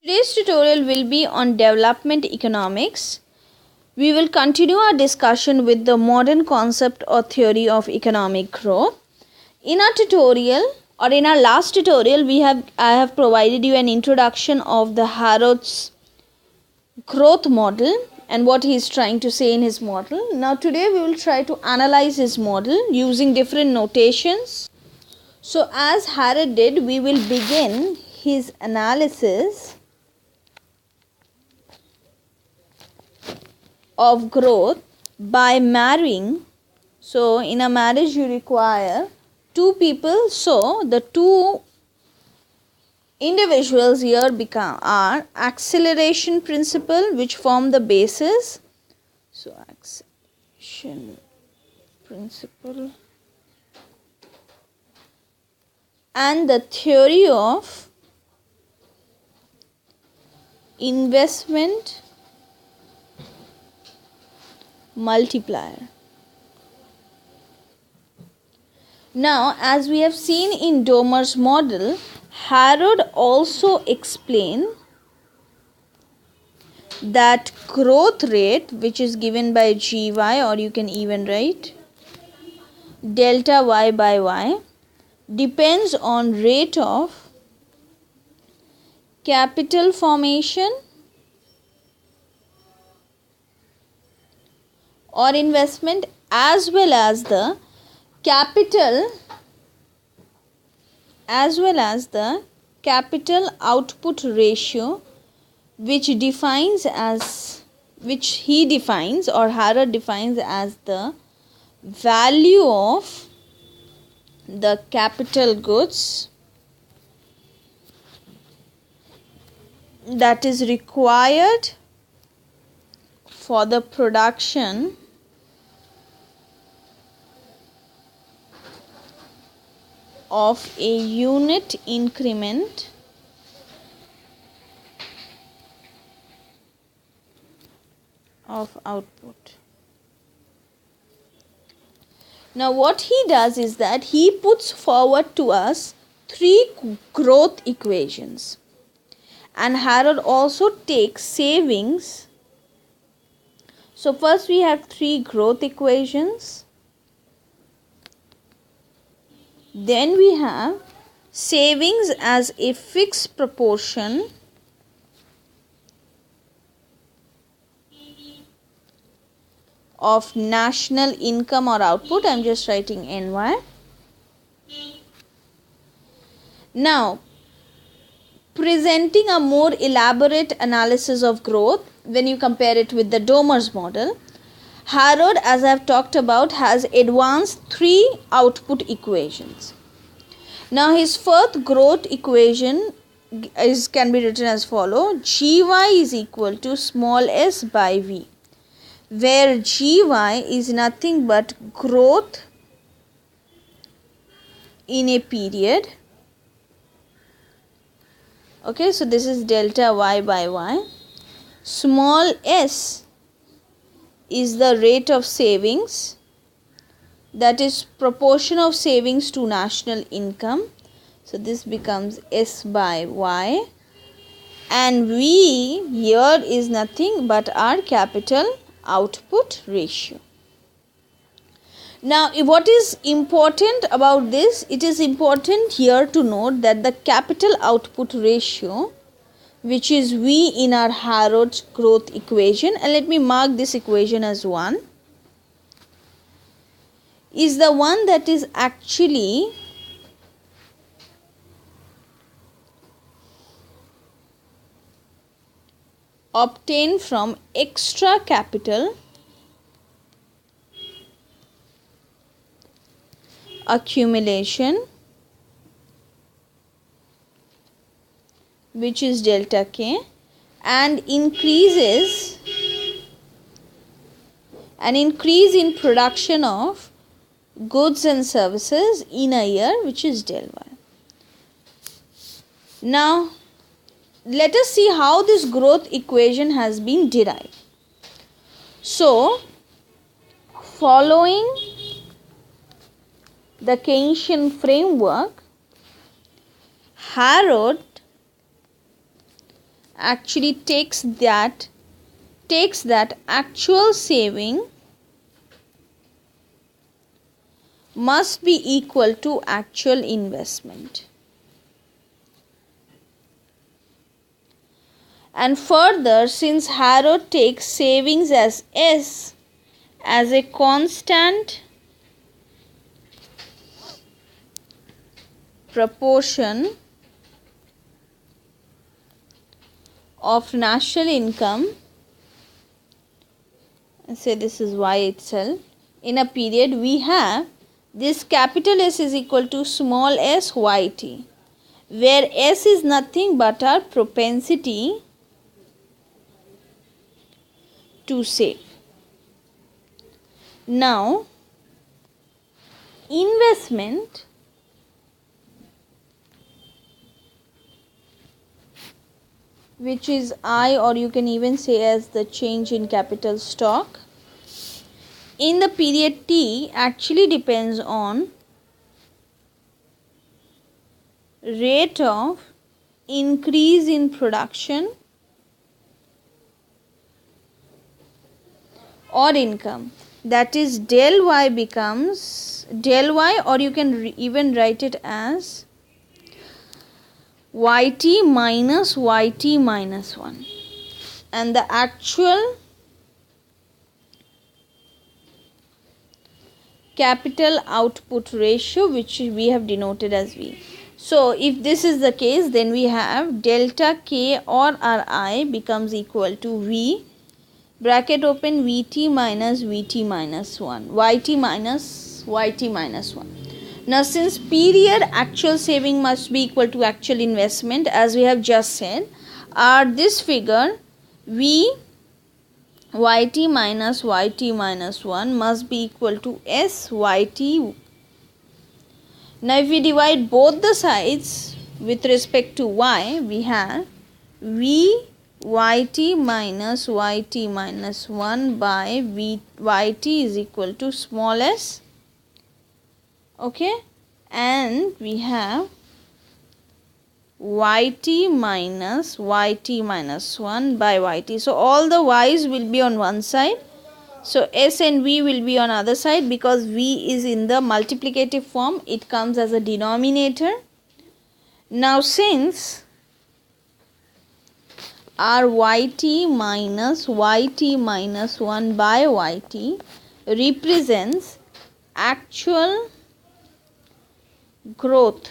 Today's tutorial will be on development economics. We will continue our discussion with the modern concept or theory of economic growth. In our tutorial or in our last tutorial, I have provided you an introduction of the Harrod's growth model and what he is trying to say in his model. Now today we will try to analyze his model using different notations. So as Harrod did, we will begin his analysis of growth by marrying. So in a marriage you require two people, so the two individuals here are acceleration principle, which form the basis. So acceleration principle and the theory of investment multiplier. Now, as we have seen in Domer's model, Harrod also explained that growth rate, which is given by gy, or you can even write delta y by y, depends on rate of capital formation or investment as well as the capital output ratio, which he defines as the value of the capital goods that is required for the production of a unit increment of output. Now what he does is that he puts forward to us three growth equations, and Harrod also takes savings. So first we have three growth equations. Then we have savings as a fixed proportion of national income or output. I am just writing NY. Now, presenting a more elaborate analysis of growth when you compare it with the Domer's model, Harrod, as I have talked about, has advanced three output equations. Now his fourth growth equation can be written as follow: gy is equal to small s by v, where gy is nothing but growth in a period. Okay, so this is delta y by y. Small s is the rate of savings, that is proportion of savings to national income. So this becomes s by y, and v here is nothing but our capital output ratio. Now what is important about this? It is important here to note that the capital output ratio, which is v in our Harrod's growth equation, and let me mark this equation as 1, is the one that is actually obtained from extra capital accumulation, which is delta k, and an increase in production of goods and services in a year, which is del y. Now let us see how this growth equation has been derived. So following the Keynesian framework, Harrod actually takes that actual saving must be equal to actual investment. And further, since Harrod takes savings as S as a constant proportion of national income, say this is Y itself, in a period, we have this capital S is equal to small s YT, where S is nothing but our propensity to save. Now, investment which is I, or you can even say as the change in capital stock, in the period T actually depends on rate of increase in production or income. That is, del Y becomes del Y, or you can even write it as YT minus 1, and the actual capital output ratio, which we have denoted as V. So if this is the case, then we have delta K or Ri becomes equal to V bracket open Vt minus 1, Yt minus 1. Now, since period actual saving must be equal to actual investment, as we have just said, this figure V Yt minus 1 must be equal to S Yt. Now, if we divide both the sides with respect to Y, we have V Yt minus 1 by V Yt is equal to small s. Okay, and we have Yt minus 1 by Yt. So all the y's will be on one side. So S and V will be on other side, because V is in the multiplicative form, it comes as a denominator. Now, since our Yt minus 1 by Yt represents actual growth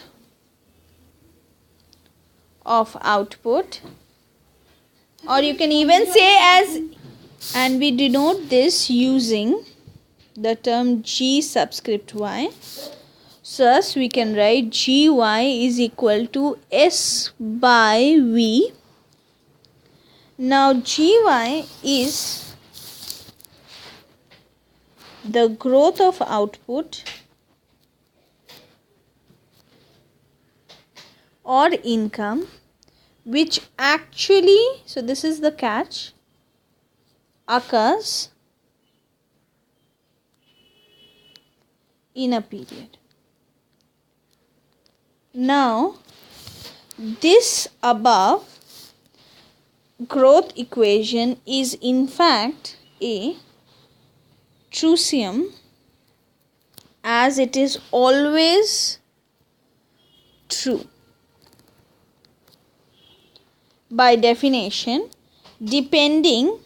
of output, or you can even say as, and we denote this using the term G subscript Y. So thus we can write Gy is equal to S by V. Now Gy is the growth of output or income which actually, so this is the catch, occurs in a period. Now, this above growth equation is in fact a truism, as it is always true. By definition, depending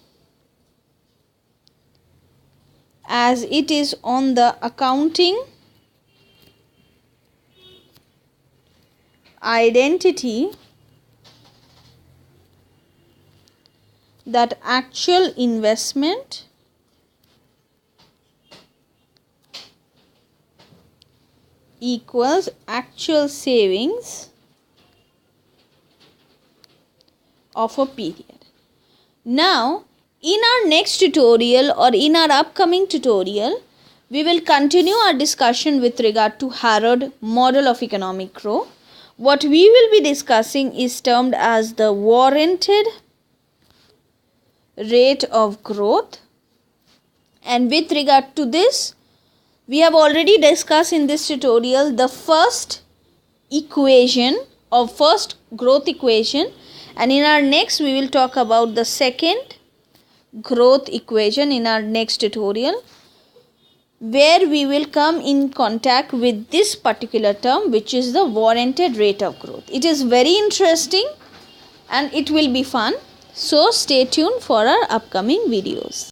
as it is on the accounting identity that actual investment equals actual savings of a period. Now, in our next tutorial or in our upcoming tutorial, we will continue our discussion with regard to Harrod model of economic growth. What we will be discussing is termed as the warranted rate of growth, and with regard to this, we have already discussed in this tutorial the first equation or first growth equation, And in our next we will talk about the second growth equation in our next tutorial, where we will come in contact with this particular term, which is the warranted rate of growth. It is very interesting and it will be fun. So stay tuned for our upcoming videos.